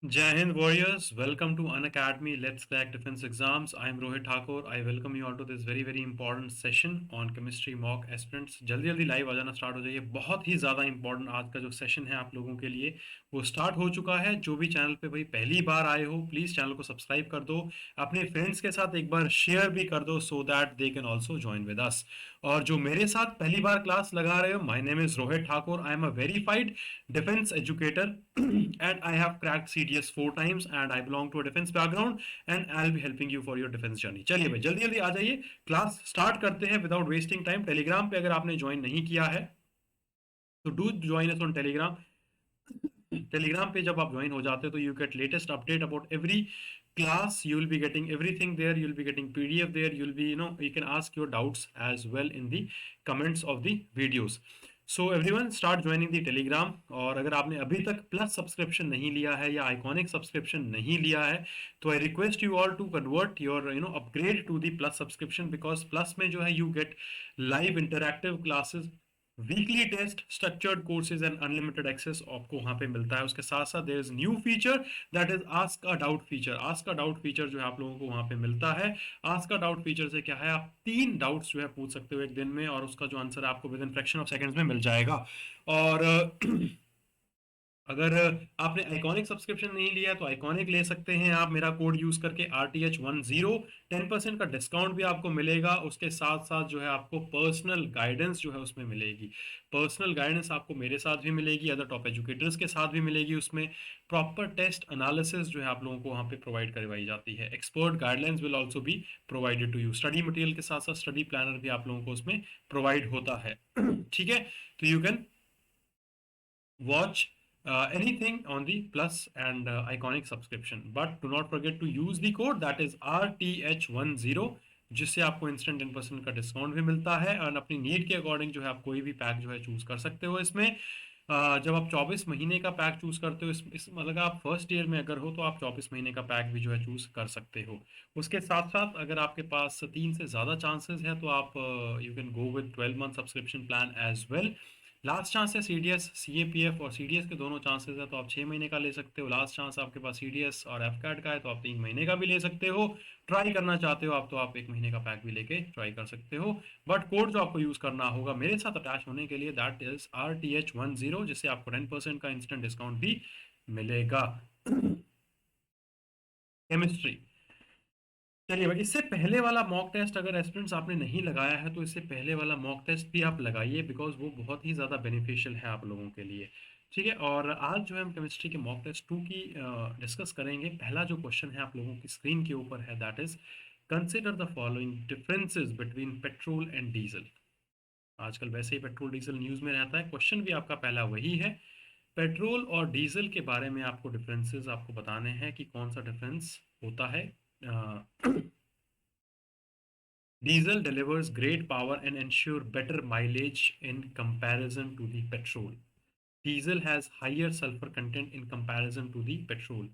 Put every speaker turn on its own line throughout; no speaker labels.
Jai Hind warriors, welcome to Unacademy Let's Crack Defense Exams. I am Rohit Thakur. I welcome you all to this very important session on chemistry mock aspirants. जल्दी जल्दी live आ जाना start हो जाइए। बहुत ही ज़्यादा important आज का जो सेशन है आप लोगों के लिए वो स्टार्ट हो चुका है। जो भी चैनल पे भाई पहली बार आए हो प्लीज़ चैनल को सब्सक्राइब कर दो, अपने फ्रेंड्स के साथ एक बार शेयर भी कर दो so that they can also join with us. और जो मेरे साथ पहली बार क्लास लगा रहे हो, my name is Rohit Thakur. I am a verified defense educator and I have cracked CDS 4 times and I belong to a defense background and I'll be helping you for your defense journey। चलिए भाई जल्दी जल्दी आ जाइए, class start करते हैं without wasting time. Telegram पे अगर आपने ज्वाइन नहीं किया है तो do join us on Telegram. Telegram पे जब आप ज्वाइन हो जाते हो तो you get latest update about every class, you will be getting everything there, you will be getting PDF there, you will be, you can ask your doubts as well in the comments of the videos। So everyone start joining the Telegram. और अगर आपने अभी तक plus subscription नहीं लिया है या iconic subscription नहीं लिया है तो I request you all to convert your upgrade to the plus subscription, because plus में जो है you get live interactive classes, weekly test, structured courses and unlimited access आपको वहां पे मिलता है। उसके साथ साथ there is new feature that is ask a doubt feature. Ask a doubt feature जो है आप लोगों को वहां पे मिलता है। आस्क अ डाउट फीचर से क्या है, आप 3 डाउट्स जो है पूछ सकते हो एक दिन में और उसका जो आंसर है आपको with in fraction of seconds में मिल जाएगा। और अगर आपने आइकॉनिक सब्सक्रिप्शन नहीं लिया तो आइकॉनिक ले सकते हैं आप, मेरा कोड यूज करके RTH10। 10% का डिस्काउंट भी आपको मिलेगा। उसके साथ साथ जो है आपको पर्सनल गाइडेंस जो है उसमें मिलेगी। पर्सनल गाइडेंस आपको मेरे साथ भी मिलेगी, अदर टॉप एजुकेटर्स के साथ भी मिलेगी। उसमें प्रॉपर टेस्ट एनालिसिस जो है आप लोगों को वहाँ पे प्रोवाइड करवाई जाती है। Expert guidelines will also be provided to you. Study material के साथ साथ स्टडी प्लानर भी आप लोगों को उसमें प्रोवाइड होता है। ठीक है, तो you can watch anything on the plus and iconic subscription, but do not forget to use the code that is RTH10, जिससे आपको इंस्टेंट 10% का डिस्काउंट भी मिलता है। और अपनी नीड के अकॉर्डिंग जो है आप कोई भी पैक जो है चूज कर सकते हो इसमें। जब आप 24 महीने का पैक चूज करते हो, इस मतलब आप फर्स्ट ईयर में अगर हो तो आप 24 महीने का पैक भी जो है चूज कर सकते हो। उसके साथ साथ अगर आपके पास 3 से ज़्यादा चांसेस है तो आप you can go with 12 month subscription plan as well. Last chance है CDS CAPF, और CDS के दोनों चांसेस है तो आप 6 महीने का ले सकते हो। लास्ट चांस आपके पास CDS और FCAT का है तो आप 3 महीने का भी ले सकते हो। ट्राई करना चाहते हो आप तो आप 1 महीने का पैक भी लेके ट्राई कर सकते हो। बट कोड जो आपको यूज करना होगा मेरे साथ अटैच होने के लिए दैट इज RTH10, जिससे आपको 10% का इंस्टेंट डिस्काउंट भी मिलेगा। केमिस्ट्री। चलिए भाई, इससे पहले वाला मॉक टेस्ट अगर एस्पिरेंट्स आपने नहीं लगाया है तो इससे पहले वाला मॉक टेस्ट भी आप लगाइए, बिकॉज वो बहुत ही ज़्यादा बेनिफिशियल है आप लोगों के लिए। ठीक है, और आज जो है हम केमिस्ट्री के मॉक टेस्ट 2 की डिस्कस करेंगे। पहला जो क्वेश्चन है आप लोगों की स्क्रीन के ऊपर है, that is consider the following differences between petrol and diesel. आजकल वैसे ही पेट्रोल डीजल न्यूज़ में रहता है, क्वेश्चन भी आपका पहला वही है। पेट्रोल और डीजल के बारे में आपको डिफरेंसेस आपको बताने हैं कि कौन सा डिफरेंस होता है। Diesel delivers great power and ensure better mileage in comparison to the petrol. Diesel has higher sulfur content in comparison to the petrol.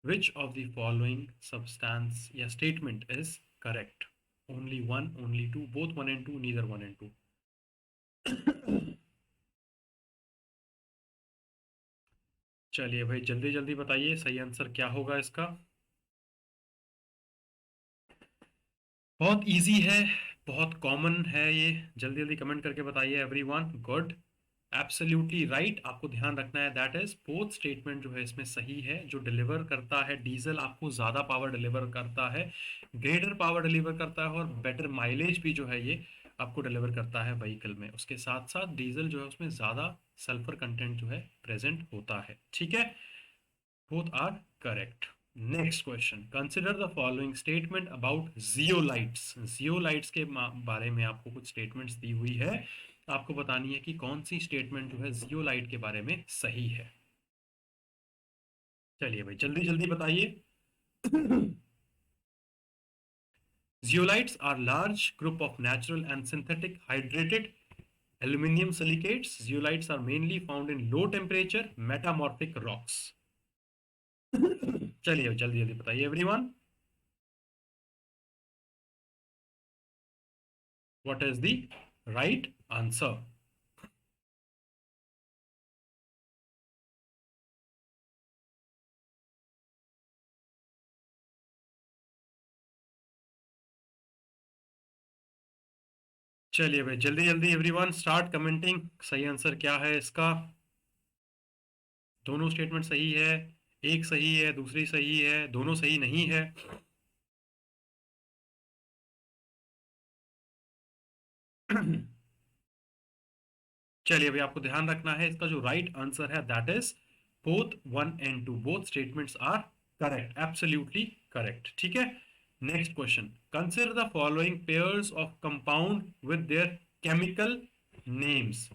Which of the following substance या statement is correct? Only one, only two, both one and two, neither one and two. चलिए भाई जल्दी जल्दी बताइए सही answer क्या होगा इसका। बहुत इजी है, बहुत कॉमन है ये। जल्दी जल्दी कमेंट करके बताइए एवरीवन। Good, absolutely right. आपको ध्यान रखना है दैट इज बोथ स्टेटमेंट जो है इसमें सही है। जो डिलीवर करता है डीजल आपको ज्यादा पावर डिलीवर करता है, ग्रेटर पावर डिलीवर करता है और बेटर माइलेज भी जो है ये आपको डिलीवर करता है व्हीकल में। उसके साथ साथ डीजल जो है उसमें ज्यादा सल्फर कंटेंट जो है प्रेजेंट होता है। ठीक है, both are correct। Next question, consider the following statement about zeolites. Zeolites के बारे में आपको कुछ स्टेटमेंट्स दी हुई है, आपको बतानी है कि कौन सी स्टेटमेंट जो है जियोलाइट के बारे में सही है। चलिए भाई जल्दी जल्दी बताइए। Zeolites are large group of natural and synthetic hydrated aluminum silicates. Zeolites are mainly found in low temperature metamorphic rocks। चलिए जल्दी जल्दी बताइए everyone, what is the right answer? चलिए भाई, जल्दी जल्दी एवरीवन स्टार्ट कमेंटिंग। सही आंसर क्या है इसका? दोनों स्टेटमेंट सही है, एक सही है, दूसरी सही है, दोनों सही नहीं है। चलिए भाई, आपको ध्यान रखना है, इसका जो राइट आंसर है that is both 1 and 2, both statements are correct, absolutely correct. ठीक है, next question. Consider the following pairs of compound with their chemical names.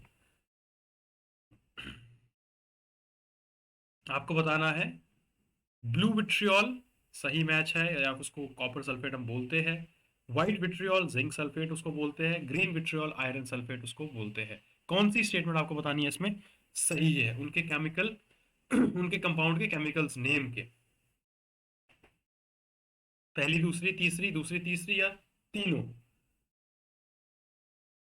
आपको बताना है ब्लू विट्रियॉल सही मैच है, या उसको कॉपर सल्फेट हम बोलते हैं। व्हाइट विट्रियॉल जिंक सल्फेट उसको बोलते हैं। ग्रीन विट्रियॉल आयरन सल्फेट उसको बोलते हैं। कौन सी स्टेटमेंट आपको बतानी है इसमें सही है उनके केमिकल उनके कंपाउंड के केमिकल्स नेम के? पहली, दूसरी, तीसरी, दूसरी, तीसरी, या तीनों?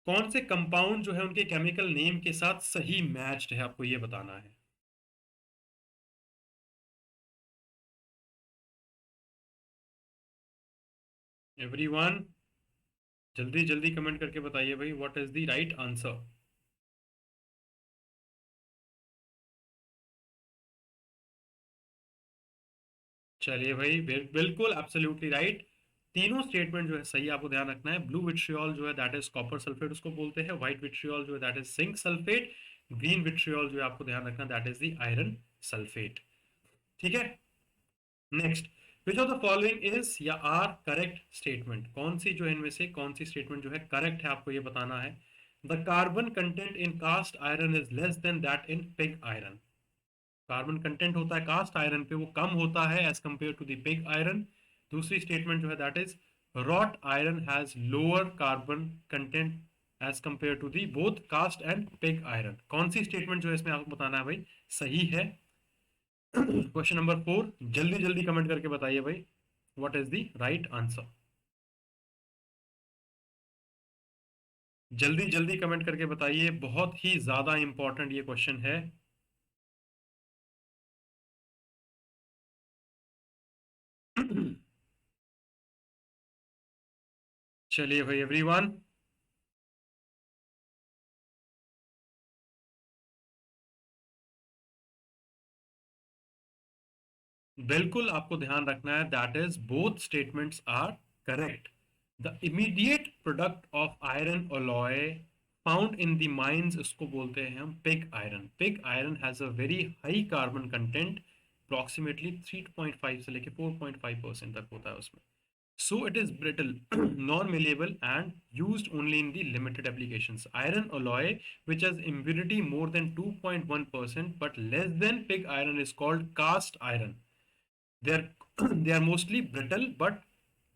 कौन से कंपाउंड जो है उनके केमिकल नेम के साथ सही मैच्ड है, आपको ये बताना है। एवरीवन जल्दी जल्दी कमेंट करके बताइए भाई, what is the right answer. चलिए भाई, बिल्कुल एब्सोल्युटली राइट। तीनों स्टेटमेंट जो है सही, आपको ध्यान रखना है। ब्लू विट्रियॉल जो है दैट इज कॉपर सल्फेट उसको बोलते हैं। व्हाइट विट्रियॉल जो है that is zinc sulphate. Green vitriol जो है आपको ध्यान रखना that is the iron sulphate. ठीक है, next. Which of the following is या आर करेक्ट स्टेटमेंट? कौन सी जो है इनमें से कौन सी स्टेटमेंट जो है करेक्ट है, आपको ये बताना है। The carbon content in cast iron is less than that in pig iron. Carbon content होता है कास्ट आयरन पे वो कम होता है as compare to the pig iron. दूसरी स्टेटमेंट जो है that is wrought iron has lower carbon content as compare to the both cast and pig iron. कौन सी स्टेटमेंट जो है इसमें आपको बताना है भाई सही है? क्वेश्चन नंबर 4, जल्दी जल्दी कमेंट करके बताइए भाई, what is the right answer. जल्दी जल्दी कमेंट करके बताइए, बहुत ही ज्यादा इंपॉर्टेंट ये क्वेश्चन है। चलिए भाई एवरीवन, बिल्कुल आपको ध्यान रखना है, that is both statements are correct. The immediate product of iron alloy found in the mines इसको बोलते हैं हम pig iron. Pig iron has a very high carbon content, approximately 3.5 से लेके 4.5% तक होता है उसमें। So it is brittle, non-malleable and used only in the limited applications. Iron alloy, which has impurity more than 2.1% but less than pig iron, is called cast iron. They're they are mostly brittle, but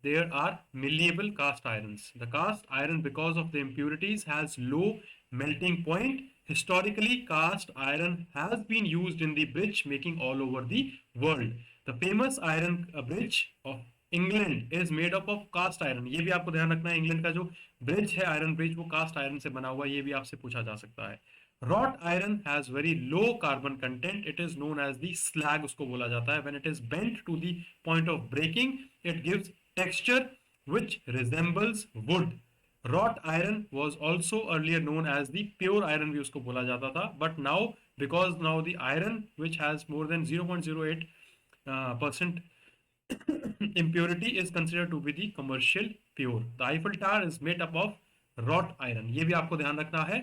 there are malleable cast irons. The cast iron, because of the impurities, has low melting point. Historically, cast iron has been used in the bridge making all over the world. The famous iron bridge of England is made up of cast iron. ये भी आपको ध्यान रखना है, England का जो bridge है iron bridge वो कास्ट आयरन से बना हुआ है, ये भी आपसे पूछा जा सकता है। Wrought iron has very low carbon content. It is known as the slag उसको बोला जाता है। When it is bent to the point of breaking, it gives texture which resembles wood. Wrought iron was also earlier known as the pure iron भी उसको बोला जाता था, but now because now the iron which has more than 0.08 percent impurity is considered to be the commercial pure. The Eiffel Tower is made up of wrought iron. ये भी आपको ध्यान रखना है।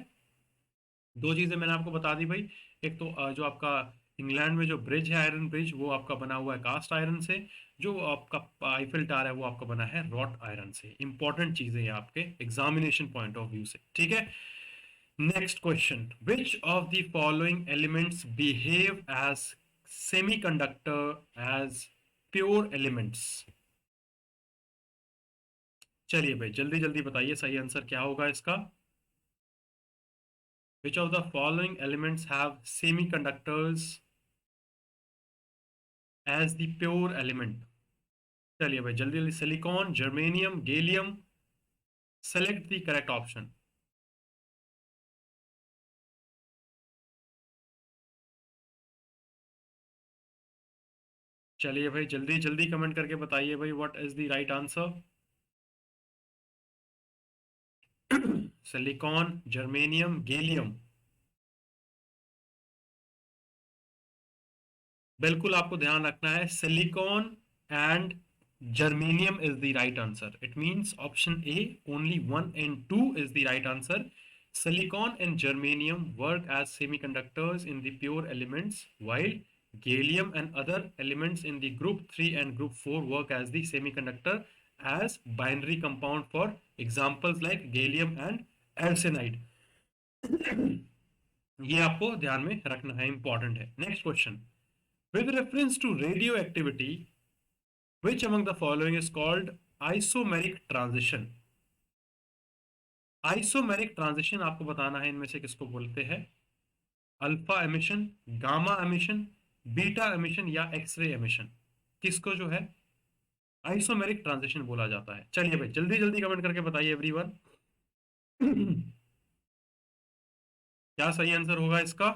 दो चीजें मैंने आपको बता दी भाई। एक तो जो आपका इंग्लैंड में जो ब्रिज है आयरन ब्रिज वो आपका बना हुआ है कास्ट आयरन से। जो आपका आईफिल टावर है वो आपका बना है रॉट आयरन से। इंपॉर्टेंट चीजें हैं आपके एग्जामिनेशन पॉइंट ऑफ व्यू से। ठीक है, next question. Which of the following elements behave as semiconductor as pure elements? चलिए भाई, जल्दी जल्दी बताइए सही आंसर क्या होगा इसका। Which of the following elements have semiconductors as the pure element? चलिए भाई जल्दी जल्दी, silicon, germanium, gallium, select the correct option. चलिए भाई जल्दी जल्दी कमेंट करके बताइए भाई, what is the right answer. Silicon, germanium, gallium. बिल्कुल आपको ध्यान रखना है, silicon and germanium is the right answer. It means option A, only 1 and 2 is the right answer. Silicon and germanium work as semiconductors in the pure elements, while gallium and other elements in the group 3 and group 4 work as the semiconductor as binary compound, for examples like gallium and arsenide. ये आपको ध्यान में रखना है, important है। Next question, with reference to radioactivity, which among the following is called isomeric transition? Isomeric transition आपको बताना है इनमें से किसको बोलते हैं। Alpha emission, gamma emission, beta emission या एक्सरे एमिशन, किसको जो है आइसोमेरिक ट्रांजिशन बोला जाता है। चलिए भाई जल्दी जल्दी कमेंट करके बताइए एवरीवन। क्या सही आंसर होगा इसका।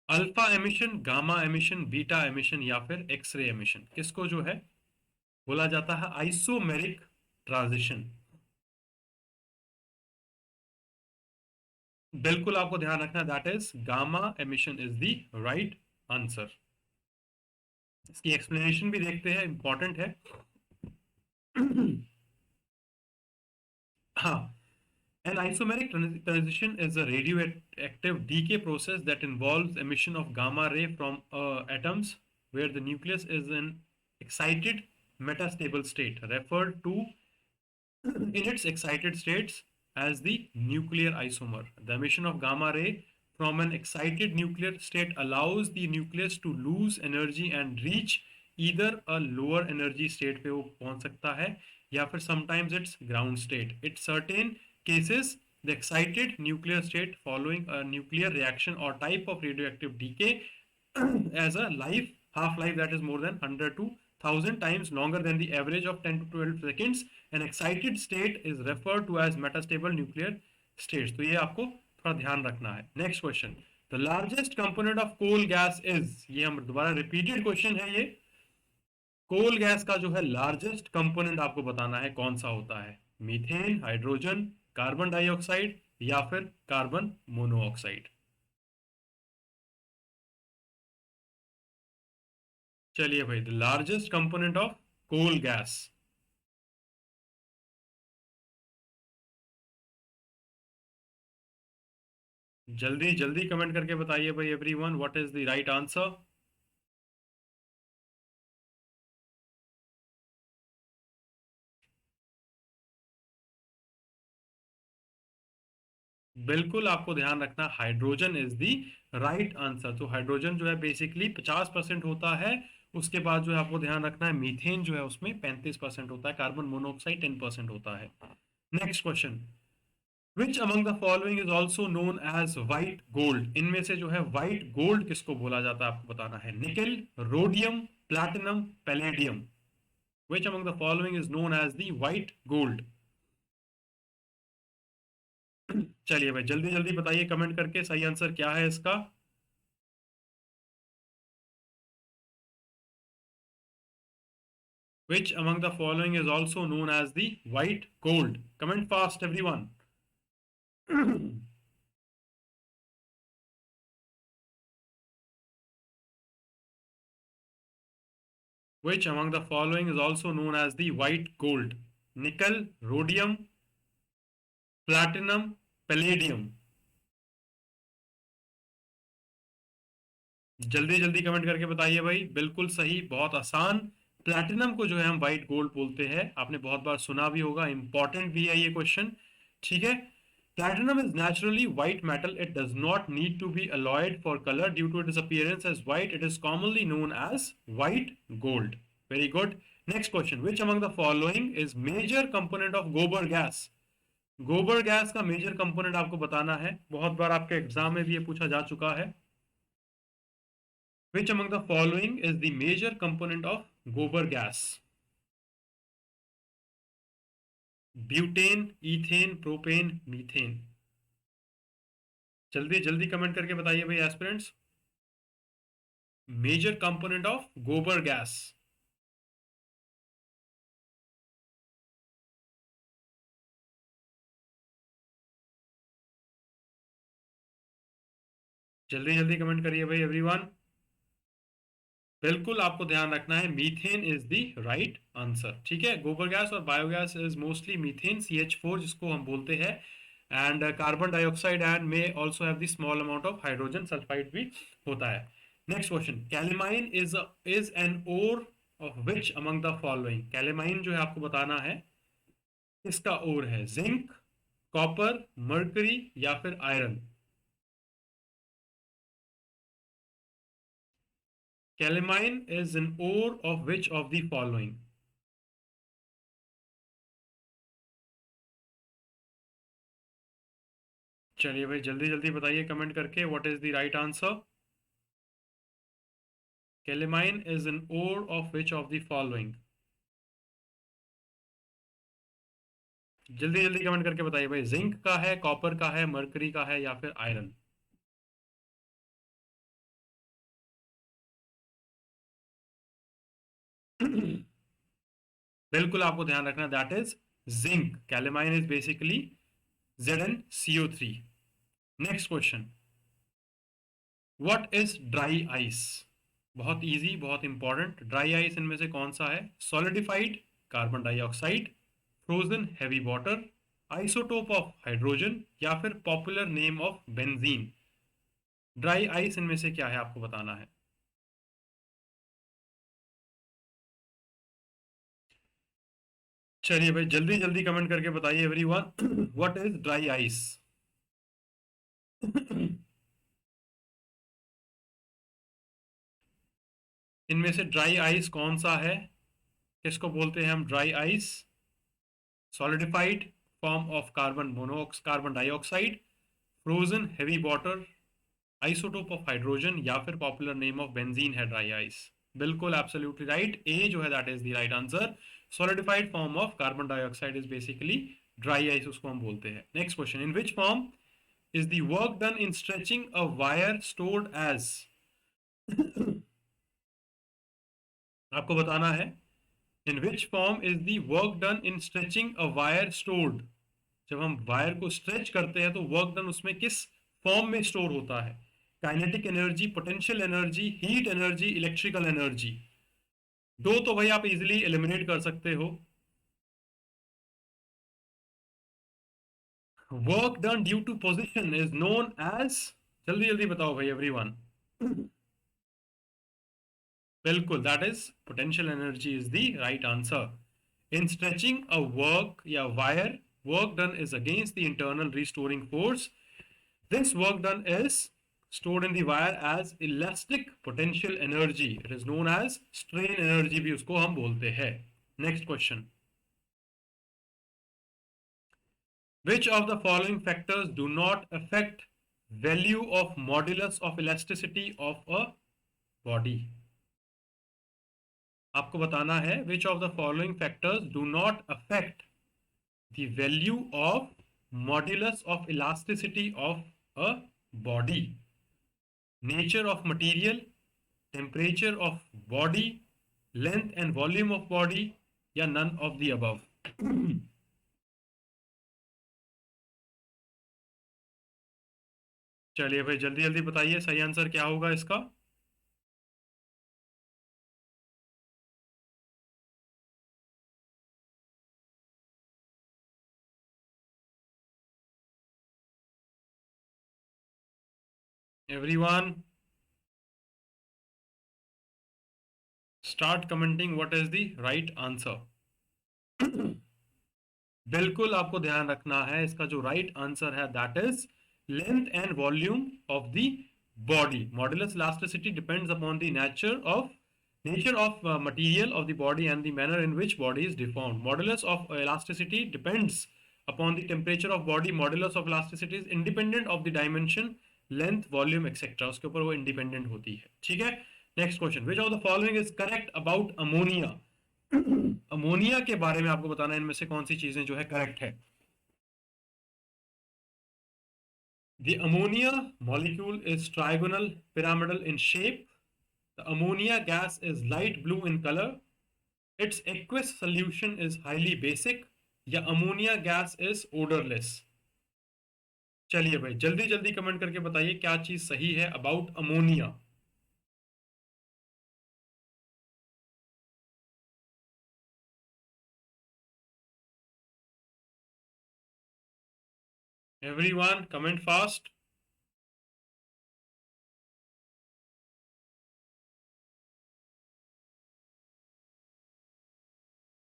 Alpha emission, gamma emission, beta emission या फिर एक्सरे एमिशन, किसको जो है बोला जाता है आइसोमेरिक ट्रांजिशन। बिल्कुल आपको ध्यान रखना, that is gamma emission is the right answer. इसकी एक्सप्लेनेशन भी देखते हैं, इंपॉर्टेंट है। हाँ, an isomeric transition is a radioactive decay process that involves emission of gamma ray from atoms where the nucleus is in excited metastable state, referred to in its excited states as the nuclear isomer. The emission of gamma ray from an excited nuclear state allows the nucleus to lose energy and reach either a lower energy state पे वो पहुंच सकता है या फिर sometimes its ground state. In certain cases, the excited nuclear state following a nuclear reaction or type of radioactive decay as a life half life that is more than 100 to 1000 times longer than the average of 10 to 12 seconds. An excited state is referred to as metastable nuclear states. तो ये आपको थोड़ा ध्यान रखना है। Next question, the largest component of coal gas is, ये हम दोबारा रिपीटेड क्वेश्चन है ये। कोल गैस का जो है लार्जेस्ट कंपोनेंट आपको बताना है कौन सा होता है। मीथेन, हाइड्रोजन, कार्बन डाइऑक्साइड या फिर कार्बन मोनोऑक्साइड। चलिए भाई, the largest component of coal gas. जल्दी जल्दी कमेंट करके बताइए भाई everyone, what is the right answer. बिल्कुल आपको ध्यान रखना, hydrogen is the right answer. तो हाइड्रोजन जो है बेसिकली 50% होता है। उसके बाद जो है आपको ध्यान रखना है मीथेन जो है उसमें 35% होता है, कार्बन मोनोऑक्साइड 10% होता है। Next question, which among the following is also known as white gold. इनमें से जो है व्हाइट गोल्ड किसको बोला जाता है आपको बताना है। Nickel, rhodium, platinum, palladium. Which among the following is known as the white gold. चलिए भाई जल्दी जल्दी बताइए कमेंट करके सही आंसर क्या है इसका। Which among the following is also known as the white gold? Comment fast, everyone. Which among the following is also known as the white gold? Nickel, rhodium, platinum, palladium. जल्दी जल्दी comment करके बताइए भाई। बिल्कुल सही, बहुत आसान। प्लैटिनम को जो है हम व्हाइट गोल्ड बोलते हैं, आपने बहुत बार सुना भी होगा, इंपॉर्टेंट भी है ये क्वेश्चन। ठीक है, platinum is naturally white metal. It does not need to be alloyed for color due to its appearance as white. It is commonly known as white gold. Very good. Next question, which among the following is major component of गोबर gas. गोबर gas का major component आपको बताना है, बहुत बार आपके exam में भी ये पूछा जा चुका है। Which among the following is the major component of gobar gas? Butane, ethane, propane, methane. जल्दी जल्दी कमेंट करके बताइए भाई एस्पिरेंट्स। मेजर कंपोनेंट ऑफ गोबर गैस। जल्दी जल्दी कमेंट करिए भाई एवरीवन। बिल्कुल आपको ध्यान रखना है, methane is the right answer. ठीक है, गोबर गैस और biogas is mostly methane CH4 जिसको हम बोलते हैं, and carbon dioxide and may also have the small amount of hydrogen sulphide भी होता है। Next question, calamine is an ore of which among the following. Calamine जो है आपको बताना है किसका ओर है, जिंक, कॉपर, मर्करी या फिर iron. Calamine is an ore of which of the following. चलिए भाई जल्दी जल्दी बताइए कमेंट करके, what is the right answer. Calamine is an ore of which of the following. जल्दी जल्दी कमेंट करके बताइए भाई, जिंक का है, कॉपर का है, मर्करी का है या फिर आयरन। बिल्कुल आपको ध्यान रखना, that is zinc. Calamine is basically ZnCO3। Next question, what is dry ice. बहुत इजी, बहुत इंपॉर्टेंट। ड्राई आइस इनमें से कौन सा है, solidified carbon dioxide, frozen heavy water, isotope of hydrogen या फिर popular name of benzene. Dry ice इनमें से क्या है आपको बताना है। चलिए भाई जल्दी जल्दी कमेंट करके बताइए everyone, what is dry ice. इनमें से ड्राई आइस कौन सा है, किसको बोलते हैं हम dry ice. Solidified form of carbon dioxide, frozen heavy water, isotope of hydrogen या फिर पॉपुलर नेम ऑफ बेंजीन है ड्राई आइस। बिल्कुल एब्सोल्युटली राइट, ए जो है that is the right answer. Solidified form of carbon dioxide is basically dry ice, उसको हम बोलते हैं। Next question, in which form is the work done in stretching a wire stored as। आपको बताना है, in which form is the work done in stretching a wire stored। जब हम wire को स्ट्रेच करते हैं तो वर्क डन उसमें किस फॉर्म में स्टोर होता है, kinetic energy, potential energy, heat energy, electrical energy. दो तो भाई आप इजीली एलिमिनेट कर सकते हो। Work done due to position is known as. जल्दी जल्दी बताओ भाई एवरीवन। बिल्कुल, that is potential energy is the right answer. In stretching a work या wire, work done is against the internal restoring force. This work done is stored in the wire as elastic potential energy, it is known as strain energy भी उसको हम बोलते हैं। Next question, which of the following factors do not affect value of modulus of elasticity of a body। आपको बताना है which of the following factors do not affect the value of modulus of elasticity of a body। nature of material, temperature of body, length and volume of body या none of the above। चलिए भाई जल्दी जल्दी बताइए सही answer क्या होगा इसका। Everyone start commenting what is the right answer. बिल्कुल आपको ध्यान रखना है, इसका जो राइट आंसर है that is length and volume of the body. Modulus elasticity depends upon the nature of material of the body and the manner in which body is deformed। Modulus of elasticity depends upon the temperature of body। Modulus of elasticity is independent of the dimension, length, volume etc। उसके ऊपर वो independent होती है। ठीक है, next question, which of the following is correct about ammonia. Ammonia के बारे में आपको बताना है इनमें से कौन सी चीजें जो है करेक्ट है। The ammonia molecule is trigonal pyramidal in shape। The ammonia gas is light blue in color। Its aqueous solution is highly basic। या ammonia gas is odorless। चलिए भाई जल्दी जल्दी कमेंट करके बताइए क्या चीज सही है about ammonia. Everyone comment fast.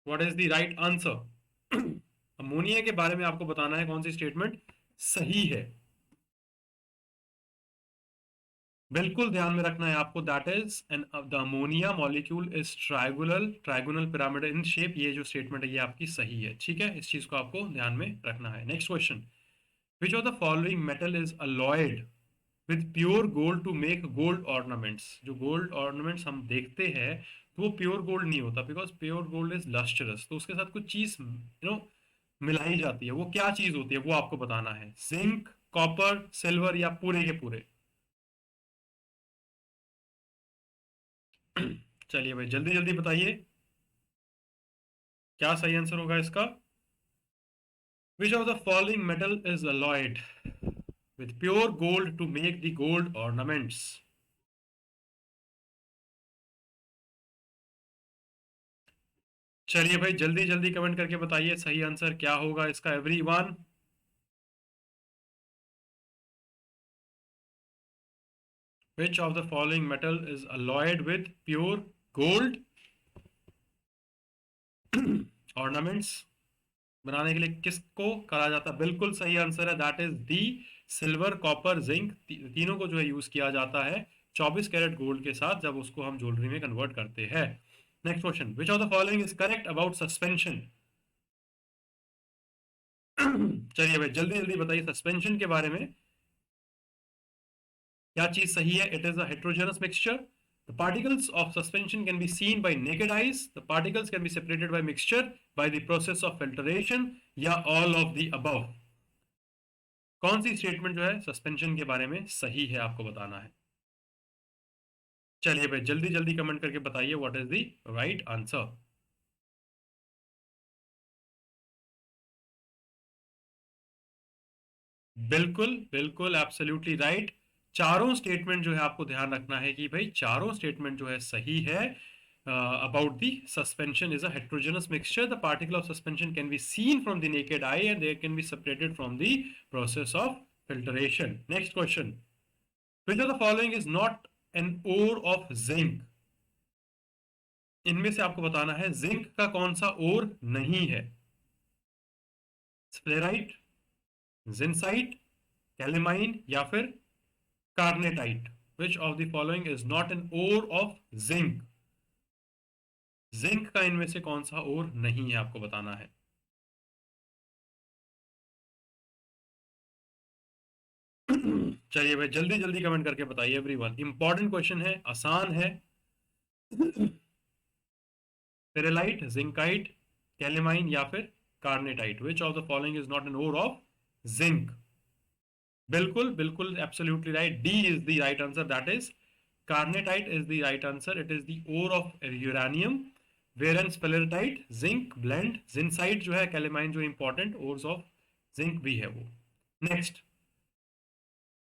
What is the right answer? Ammonia के बारे में आपको बताना है कौन सी स्टेटमेंट सही है। बिल्कुल ध्यान में रखना है आपको, that is an the ammonia molecule is triangular trigonal pyramid in shape. ये जो स्टेटमेंट है ये आपकी सही है, ठीक है, इस चीज को आपको ध्यान में रखना है। Next question, which of the following metal is alloyed with pure gold to make gold ornaments. जो गोल्ड ऑर्नामेंट्स हम देखते हैं तो वो प्योर गोल्ड नहीं होता, because pure gold is lustrous, तो उसके साथ कुछ चीज मिलाई जाती है। वो क्या चीज होती है वो आपको बताना है। जिंक, कॉपर, सिल्वर या पूरे के पूरे। चलिए भाई जल्दी जल्दी बताइए क्या सही आंसर होगा इसका। Which of the following metal is alloyed with pure gold to make the gold ornaments. चलिए भाई जल्दी जल्दी कमेंट करके बताइए सही आंसर क्या होगा इसका everyone. Which of the following metal is alloyed with pure gold ornaments बनाने के लिए किसको करा जाता है? बिल्कुल सही आंसर है, that is the silver, copper, zinc. तीनों को जो है यूज किया जाता है 24 कैरेट गोल्ड के साथ जब उसको हम ज्वेलरी में कन्वर्ट करते हैं। Next question, which of the following is correct about suspension. चलिए भाई जल्दी जल्दी बताइए सस्पेंशन के बारे में क्या चीज सही है। It is a heterogeneous mixture. The particles of suspension can be seen by naked eyes. The particles can be separated by mixture by the process of filtration या all of the above। कौन सी statement जो है suspension के बारे में सही है आपको बताना है। चलिए भाई जल्दी जल्दी कमेंट करके बताइए what is the right answer. बिल्कुल बिल्कुल एब्सोल्युटली राइट। चारों स्टेटमेंट जो है आपको ध्यान रखना है कि भाई चारों स्टेटमेंट जो है सही है। About the suspension is a heterogeneous mixture, the particle of suspension can be seen from the naked eye and they can be separated from the process of filtration। next question, which of the following is not an ore of zinc। इनमें से आपको बताना है zinc का कौन सा ओर नहीं है। स्फेराइट, जिनसाइट, कैलेमाइन या फिर carnotite. Which of the following is not an ore of zinc. Zinc का इनमें से कौन सा ओर नहीं है आपको बताना है। चलिए भाई जल्दी जल्दी कमेंट करके बताइए एवरीवन, इंपॉर्टेंट क्वेश्चन है, आसान है। पेरेलाइट, जिंकाइट, कैलेमाइन या फिर carnotite. Which of the following is not an ore of zinc. बिल्कुल बिल्कुल absolutely right, D is the right answer, that is carnotite is the right answer. It is the ore of uranium. वेरन sphalerite, zinc blende, zincite जो है calamine जो important ores of zinc भी है वो। Next,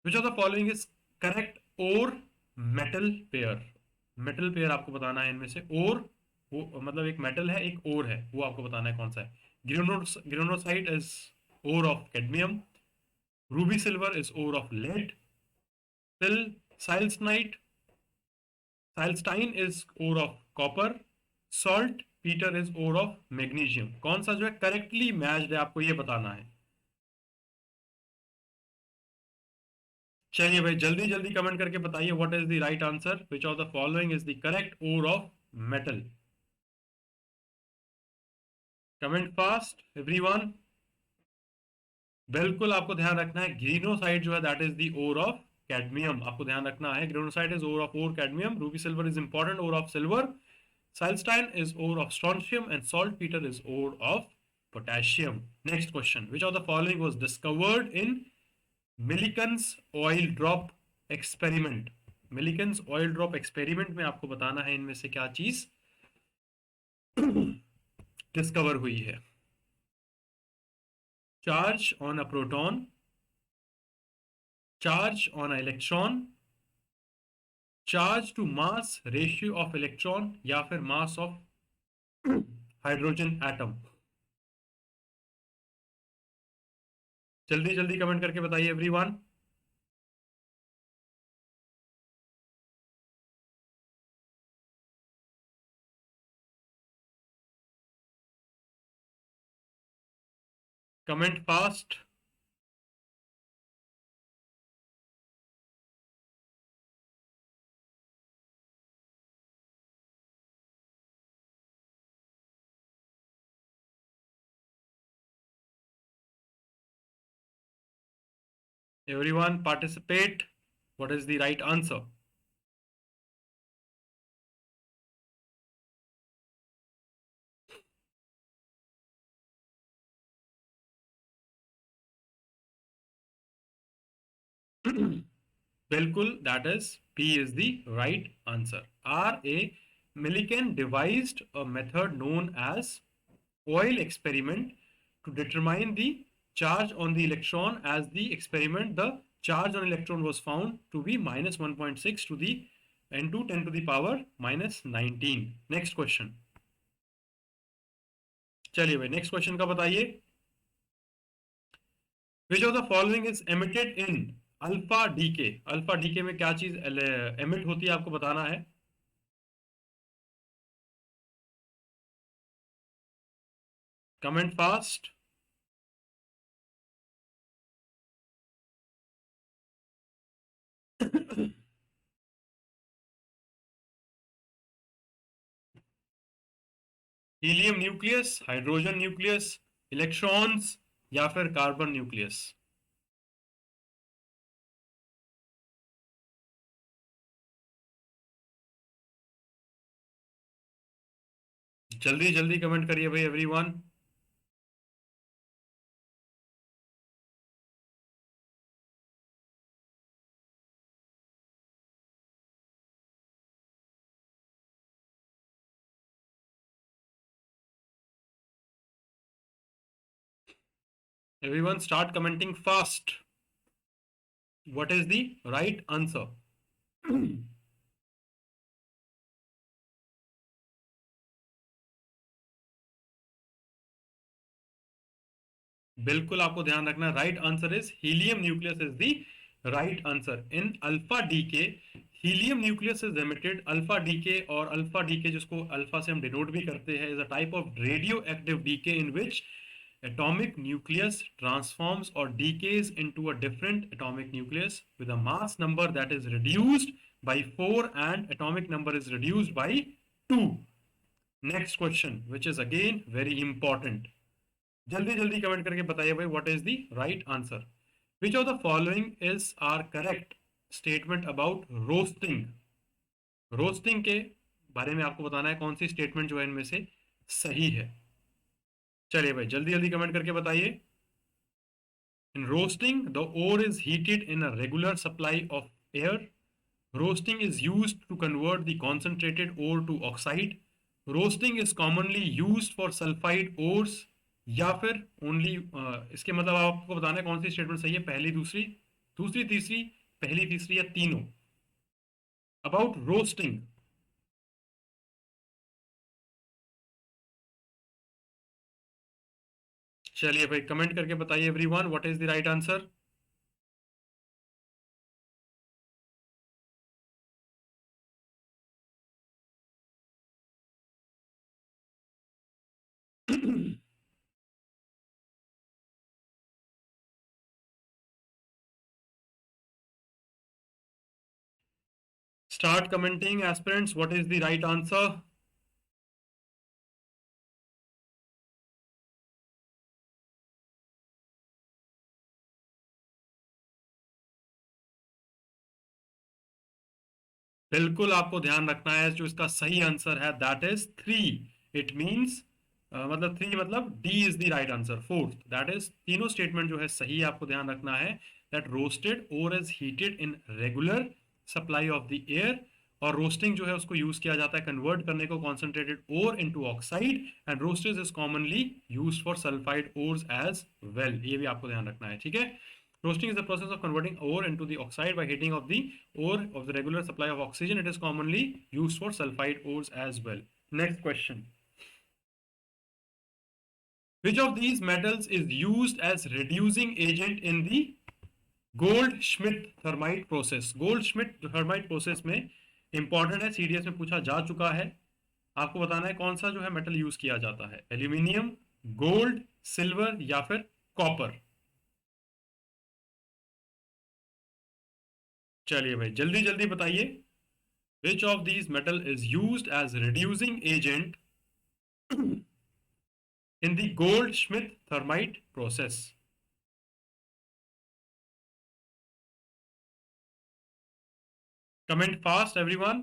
which of the following is correct ore metal pair. Metal pair आपको बताना है इनमें से। ओर वो मतलब एक मेटल है एक ओर है, वो आपको बताना है कौन सा है। Greenockite is ore of cadmium. Ruby silver is ore of lead. सिल साइल्सनाइट celestine is ore of copper. Saltpetre is ore of magnesium. कौन सा जो है करेक्टली मैच्ड है आपको ये बताना है। चलिए भाई जल्दी जल्दी कमेंट करके बताइए what is the right answer. Which of the following is the correct ore of metal. Comment fast everyone. बिल्कुल आपको ध्यान रखना है, ग्रीनोसाइड जो है that is the ore of cadmium. आपको ध्यान रखना है greenockite is ore of ore cadmium. Ruby silver is important ore of silver. Celestine is ore of strontium and saltpeter is ore of potassium। Next question, which of the following was discovered in Millikan's oil drop experiment। Millikan's oil drop experiment में आपको बताना है इनमें से क्या चीज discover हुई है। Charge on a proton, charge on electron, charge to mass ratio of electron, या फिर मास ऑफ हाइड्रोजन एटम? जल्दी जल्दी कमेंट करके बताइए everyone. Comment fast. Everyone participate. What is the right answer? बिल्कुल, that is B is the right answer. R A Millikan devised a method known as oil experiment to determine the charge on the electron. As the experiment, the charge on electron was found to be minus 1.6 to the n2 10 to the power minus 19. Next question. चलिए भाई next question का बताइए। Which of the following is emitted in alpha decay? Alpha decay में क्या चीज emit होती है आपको बताना है। Comment fast. Helium nucleus, hydrogen nucleus, electrons, या फिर कार्बन न्यूक्लियस? जल्दी जल्दी कमेंट करिए भाई everyone. Everyone start commenting fast. What is the right answer? बिल्कुल आपको ध्यान रखना, right answer is helium nucleus is the right answer. In alpha decay helium nucleus is emitted. Alpha decay, और alpha decay जिसको alpha से हम denote भी करते हैं, is a type of radioactive decay in which atomic nucleus transforms or decays into a different atomic nucleus with a mass number that is reduced by 4 and atomic number is reduced by 2. Next question, which is again very important. जल्दी जल्दी comment करके बताइए भाई what is the right answer. Which of the following is are correct statement about roasting? Roasting के बारे में आपको बताना है कौन सी स्टेटमेंट जो है इनमें से सही है। चलिए भाई जल्दी जल्दी कमेंट करके बताइए। In roasting the ore is heated in a regular supply of air. Roasting is used to convert the concentrated ore to oxide. Roasting is commonly used for sulphide ores, या फिर ओनली इसके मतलब आपको बताना है कौन सी स्टेटमेंट सही है, पहली दूसरी, दूसरी तीसरी, पहली तीसरी, या तीनों अबाउट रोस्टिंग। चलिए भाई कमेंट करके बताइए everyone what is the right answer. Start commenting aspirants what is the right answer. बिल्कुल आपको ध्यान रखना है, जो इसका सही आंसर है दैट इज 3। इट मींस मतलब 3 मतलब D is the right answer, fourth. That is तीनों स्टेटमेंट जो है सही है, आपको ध्यान रखना है that roasted ore is heated in regular supply of the air, और रोस्टिंग जो है उसको यूज किया जाता है कन्वर्ट करने को concentrated ore into oxide, and roasting is commonly used for sulphide ores as well. ये भी आपको ध्यान रखना है, ठीक है। Roasting is the process of converting ore into the oxide by heating of the ore of the regular supply of oxygen. It is commonly used for sulfide ores as well. Next question. Which of these metals is used as reducing agent in the gold-Schmidt thermite process? Gold-Schmidt thermite process में important है, CDS में पूछा जा चुका है। आपको बताना है कौन सा जो है मेटल यूज किया जाता है, एल्यूमिनियम, गोल्ड, सिल्वर या फिर कॉपर। चलिए भाई जल्दी जल्दी बताइए, which of these metal is used as reducing agent in the Goldschmidt thermite process? Comment fast everyone.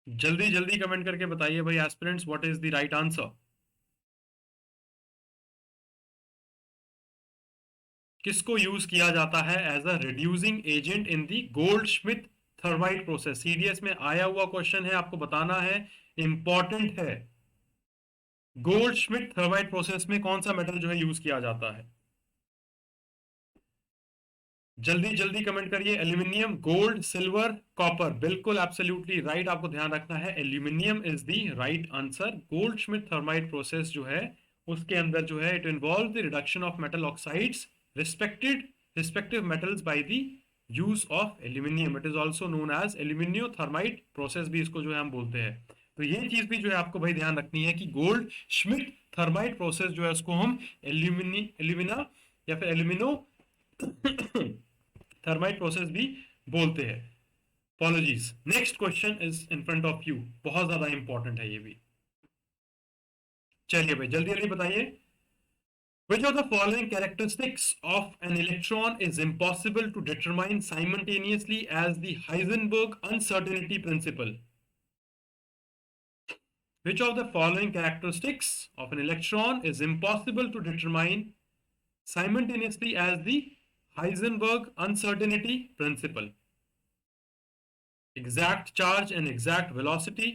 जल्दी जल्दी कमेंट करके बताइए भाई aspirants, what is the right answer? किसको यूज किया जाता है as a reducing agent in the Goldschmidt thermite process? CDS में आया हुआ क्वेश्चन है, आपको बताना है, इंपॉर्टेंट है। गोल्ड श्मिट थर्माइट प्रोसेस में कौन सा मेटल जो है यूज किया जाता है? जल्दी जल्दी कमेंट करिए। Aluminium, gold, silver, copper. बिल्कुल एब्सोल्युटली राइट, आपको ध्यान रखना है, aluminium is the right answer. Goldschmidt thermite process जो है उसके अंदर जो है it involve the reduction of metal oxides respective metals by the use of aluminium. It is also known as alumino thermite process भी इसको जो है हम बोलते हैं। तो ये चीज भी जो है आपको भाई ध्यान रखनी है कि गोल्ड श्मिट थर्माइट प्रोसेस जो है उसको हम एल्यूमिना या फिर एल्यूमिनो थर्माइट प्रोसेस भी बोलते हैं। Apologies. Next question is in front of you, बहुत ज्यादा इंपॉर्टेंट है ये भी। चलिए भाई जल्दी जल्दी बताइए, which of the following characteristics of an electron is impossible to determine simultaneously as the Heisenberg uncertainty principle? Which of the following characteristics of an electron is impossible to determine simultaneously as the Heisenberg uncertainty principle? Exact charge and exact velocity,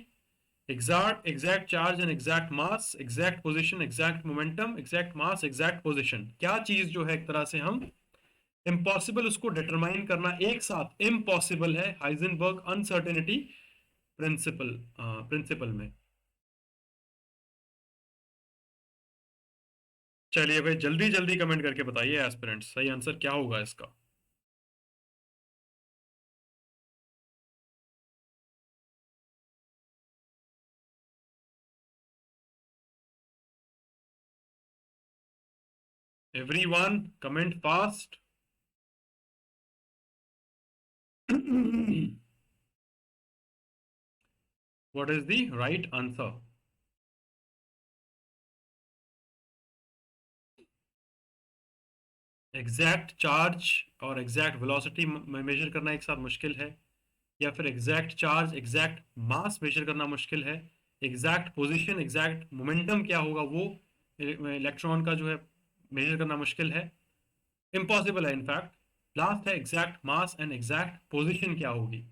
exact charge and exact mass, exact position, exact momentum, exact mass, exact position। क्या चीज जो है एक तरह से हम impossible उसको determine करना एक साथ इम्पॉसिबल है हाइजेनबर्ग अनसर्टेनिटी प्रिंसिपल में। चलिए भाई जल्दी जल्दी कमेंट करके बताइए एस्पिरेंट्स, सही आंसर क्या होगा इसका? Everyone, comment fast. What is the right answer? Exact charge और एग्जैक्ट वेलोसिटी मेजर करना एक साथ मुश्किल है, या फिर एग्जैक्ट चार्ज एग्जैक्ट मास मेजर करना मुश्किल है, एग्जैक्ट पोजीशन एग्जैक्ट मोमेंटम क्या होगा वो इलेक्ट्रॉन का जो है मेजर करना मुश्किल है, इम्पॉसिबल है इनफैक्ट। लास्ट है exact mass and exact position क्या होगी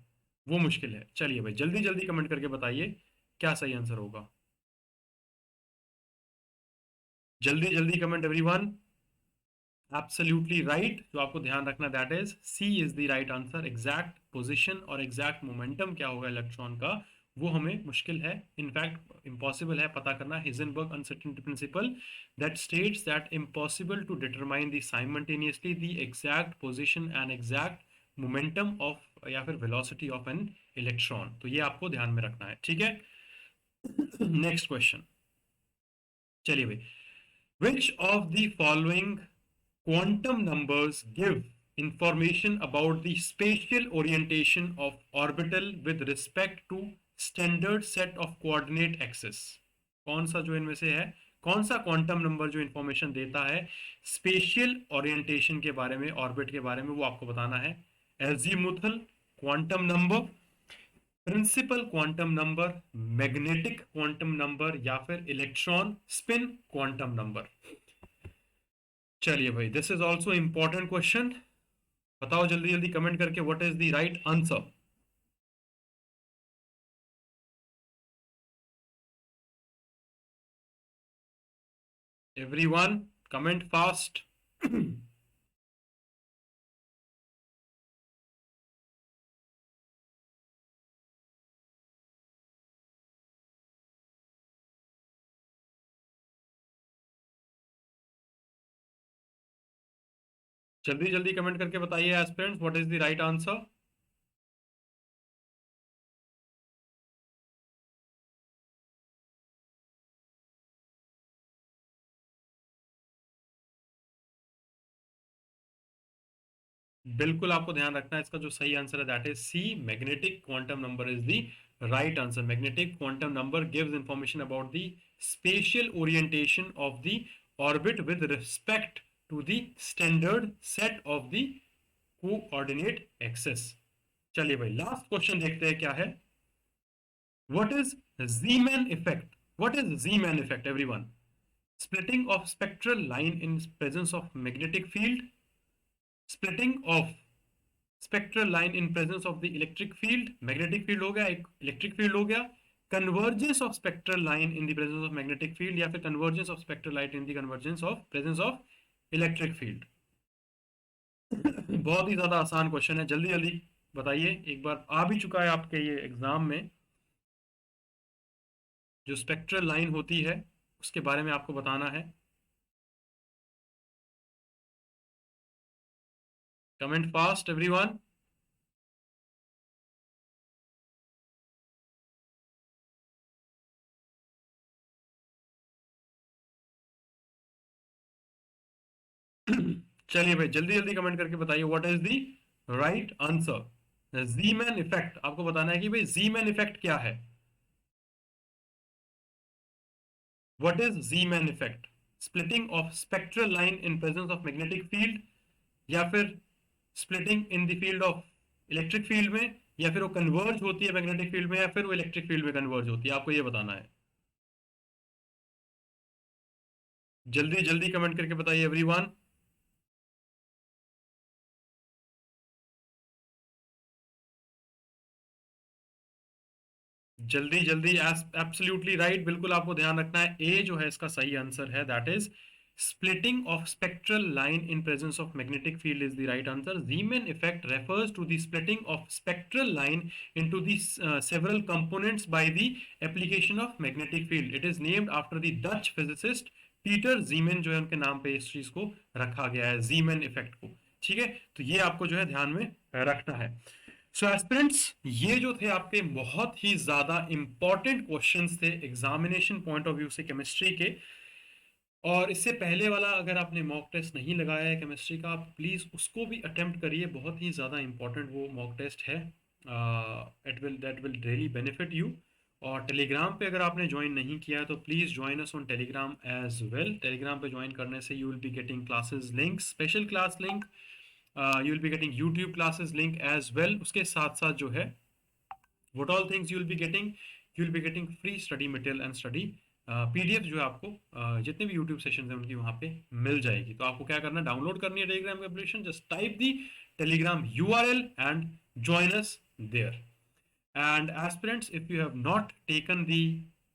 वो मुश्किल है। चलिए भाई जल्दी जल्दी कमेंट करके बताइए क्या सही आंसर होगा। जल्दी जल्दी कमेंट एवरीवन। एब्सोल्युटली राइट, जो आपको ध्यान रखना that is C is the right answer. Exact position और एग्जैक्ट मोमेंटम क्या होगा इलेक्ट्रॉन का वो हमें मुश्किल है, इनफैक्ट इम्पॉसिबल है पता करना। Heisenberg uncertainty principle that states that impossible to determine the simultaneously the exact position and exact momentum of या फिर वेलोसिटी ऑफ एन इलेक्ट्रॉन। तो ये आपको ध्यान में रखना है, ठीक है। नेक्स्ट क्वेश्चन, चलिए भाई, विच of the following quantum numbers give information about the spatial orientation of orbital with respect to standard set of coordinate axis? कौन सा जो इनमें से है, कौन सा क्वांटम नंबर जो इंफॉर्मेशन देता है स्पेशियल ओरिएंटेशन के बारे में, ऑर्बिट के बारे में, वो आपको बताना है। Azimuthal quantum number, principal quantum number, magnetic quantum number या फिर इलेक्ट्रॉन स्पिन क्वांटम नंबर। चलिए भाई this is also important question. बताओ जल्दी जल्दी कमेंट करके what is the right answer. Everyone comment fast. जल्दी जल्दी कमेंट करके बताइए aspirants what is the right answer. बिल्कुल आपको ध्यान रखना है, इसका जो सही आंसर है that is C, magnetic quantum number is the right answer. Magnetic quantum number gives information about the spatial orientation of the orbit with respect to the standard set of the coordinate axes. चलिए भाई last question देखते हैं क्या है। What is Zeeman effect? What is Zeeman effect everyone? Splitting of spectral line in presence of magnetic field, splitting of spectral line in presence of the electric field, magnetic field हो गया, एक electric field हो गया, convergence of spectral line in the presence of magnetic field, या फिर convergence of spectral light in the convergence of presence of electric field. बहुत ही ज्यादा आसान क्वेश्चन है, जल्दी जल्दी बताइए। एक बार आ भी चुका है आपके ये एग्जाम में, जो स्पेक्ट्रल लाइन होती है उसके बारे में आपको बताना है। Comment fast everyone. चलिए भाई जल्दी जल्दी कमेंट करके बताइए what is the right answer. Zeeman effect आपको बताना है कि भाई जीमैन इफेक्ट क्या है। What is Zeeman effect? Splitting of spectral line in presence of magnetic field, या फिर splitting in the field of electric field में, या फिर वो कन्वर्ज होती है मैग्नेटिक फील्ड में, या फिर वो इलेक्ट्रिक फील्ड में कन्वर्ज होती है, आपको ये बताना है। जल्दी जल्दी कमेंट करके बताइए एवरीवन। जल्दी जल्दी, एब्सोल्युटली राइट, बिल्कुल आपको ध्यान रखना है, ए जो है इसका सही आंसर है, that is splitting of spectral line in presence of magnetic field is the right answer. Zeeman effect refers to the splitting of spectral line into the several components by the application of magnetic field. It is named after the Dutch physicist Peter Zeeman, जो है उनके नाम पे इस चीज को रखा गया है, Zeeman effect को। ठीक है, तो ये आपको जो है ध्यान में रखना है। सो एस्पिरेंट्स, ये जो थे आपके बहुत ही ज्यादा इंपॉर्टेंट क्वेश्चंस थे एग्जामिनेशन पॉइंट ऑफ व्यू से केमिस्ट्री के। और इससे पहले वाला अगर आपने मॉक टेस्ट नहीं लगाया है केमिस्ट्री का, आप प्लीज़ उसको भी अटेम्प्ट करिए, बहुत ही ज़्यादा इंपॉर्टेंट वो मॉक टेस्ट है। That will really benefit you. और टेलीग्राम पे अगर आपने ज्वाइन नहीं किया है तो please join us on Telegram as well. Telegram पे ज्वाइन करने से you will be getting classes link, special class link, you will be getting YouTube classes link as well. उसके साथ साथ जो है what all things you will be getting, you will be getting free study material and study PDF जो है आपको जितने भी यूट्यूब सेशन हैं उनकी वहाँ पे मिल जाएगी। तो आपको क्या करना है, डाउनलोड करनी है Telegram application, just type the Telegram URL and join us there. And aspirants, if you have not taken the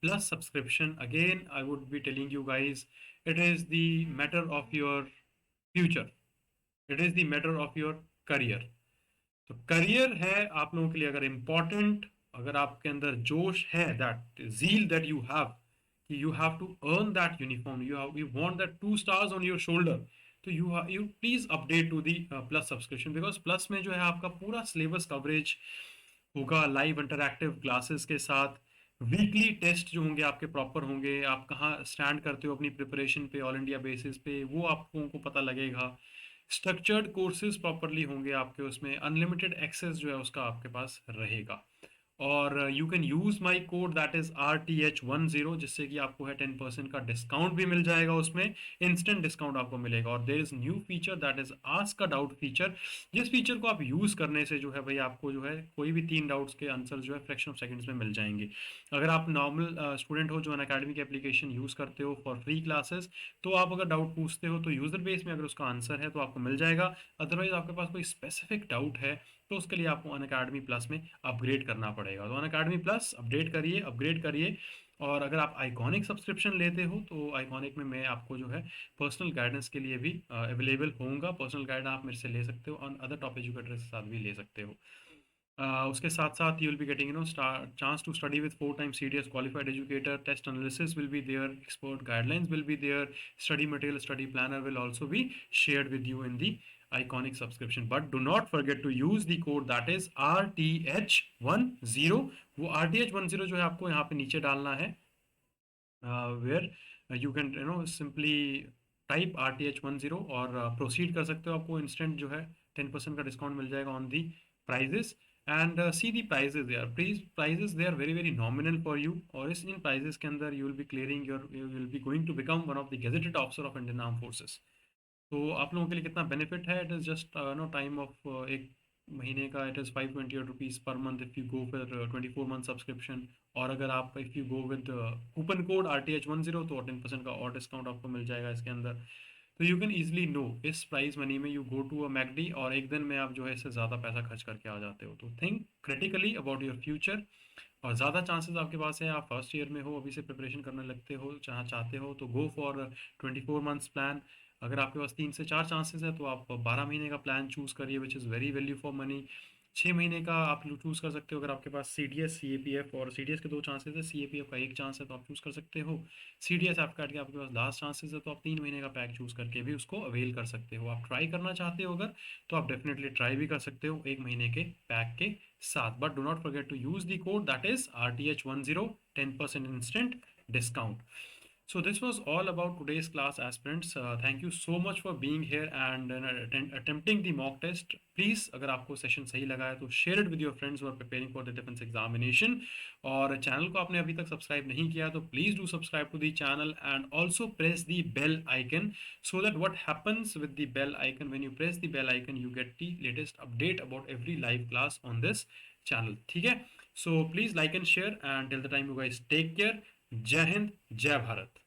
plus subscription, again I would be telling you guys, it is the matter of your future, it is the matter of your career। तो career है आप लोगों के लिए अगर important, अगर आपके अंदर जोश है, that zeal that you have, कि you have to earn that uniform, you want that 2 stars on your shoulder, तो you please update to the plus subscription, because plus में जो है आपका पूरा सिलेबस कवरेज होगा, लाइव इंटरैक्टिव क्लासेस के साथ, वीकली टेस्ट जो होंगे आपके प्रॉपर होंगे, आप कहाँ स्टैंड करते हो अपनी प्रिपरेशन पे ऑल इंडिया बेसिस पे वो आपको को पता लगेगा, स्ट्रक्चर्ड कोर्सेज प्रॉपरली होंगे आपके, उसमें अनलिमिटेड एक्सेस जो है उसका आपके पास रहेगा। और you can use my code that is RTH10, जिससे कि आपको है 10% का डिस्काउंट भी मिल जाएगा उसमें, इंस्टेंट डिस्काउंट आपको मिलेगा। और there is new feature that is ask a doubt feature, जिस फीचर को आप यूज करने से जो है भाई आपको जो है कोई भी 3 डाउट्स के आंसर जो है फ्रैक्शन ऑफ सेकंड्स में मिल जाएंगे। अगर आप नॉर्मल स्टूडेंट हो जो अनअकैडमी की एप्लीकेशन यूज करते हो फॉर फ्री क्लासेस, तो आप अगर डाउट पूछते हो तो यूजर बेस में अगर उसका आंसर है तो आपको मिल जाएगा। अदरवाइज आपके पास कोई स्पेसिफिक डाउट है तो उसके लिए आपको अनअकैडमी प्लस में अपग्रेड करना पड़ेगा। तो अनअकैडमी प्लस अपग्रेड करिए। और अगर आप आइकॉनिक सब्सक्रिप्शन लेते हो तो आइकॉनिक में मैं आपको जो है पर्सनल गाइडेंस के लिए भी अवेलेबल होऊंगा। पर्सनल गाइड आप मेरे से ले सकते हो और अदर टॉप एजुकेटर्स के साथ भी ले सकते हो। उसके साथ साथ you will be getting chance to study with 4 times CDS qualified educator, test analysis will be there, expert guidelines will be there, study material, study planner will also be shared with you in the iconic subscription. But do not forget to use the code that is RTH10। वो RTH10 जो है आपको यहाँ पे नीचे डालना है, where you can simply type RTH10 और प्रोसीड कर सकते हो। आपको इंस्टेंट जो है 10% का डिस्काउंट मिल जाएगा on the prices. And see the prices, they are prices they are very very nominal for you. और इस इन प्राइजेस के अंदर you will be clearing you will be going to become one of the gazetted officer of Indian arm forces. तो आप लोगों के लिए कितना बेनिफिट है, it is just no time of एक महीने का, it is 528 rupees per month if you go फिर 24 मंथ सब्सक्रिप्शन। और अगर आप if you go with coupon code RTH10 तो 10% का और डिस्काउंट आपको मिल जाएगा इसके अंदर। तो यू कैन ईजिली नो इस प्राइस मनी में you go to a McD और एक दिन में आप जो है इससे ज़्यादा पैसा खर्च करके आ जाते हो। तो think critically about your future. और ज़्यादा चांसेस आपके पास है, आप फर्स्ट ईयर में हो, अभी से प्रिपरेशन करने लगते हो, जहाँ चाहते हो तो गो फॉर 24 मंथ्स प्लान। अगर आपके पास 3 से 4 चांसेस है तो आप 12 महीने का प्लान चूज़ करिए, which is very value for money. 6 महीने का आप चूज़ कर सकते हो अगर आपके पास CDS CAPF, और CDS के 2 चांसेस है, CAPF का 1 चांस है, तो आप चूज़ कर सकते हो। CDS आप काट के आपके पास लास्ट चांसेस है तो आप 3 महीने का पैक चूज़ करके भी उसको अवेल कर सकते हो। आप ट्राई करना चाहते हो अगर, तो आप डेफिनेटली ट्राई भी कर सकते हो 1 महीने के पैक के साथ। But do not forget to use the code that is RTH10, 10% instant discount. So this was all about today's class, aspirants. Thank you so much for being here and attempting the mock test. Please, अगर आपको session सही लगा है तो share it with your friends who are preparing for the defense examination. और channel को आपने अभी तक सब्सक्राइब नहीं किया तो please do subscribe to the channel and also press the bell icon, so that what happens with the bell icon, when you press the bell icon you get the latest update about every live class on this channel. ठीक है? So please like and share and till the time you guys take care. जय हिंद, जय भारत।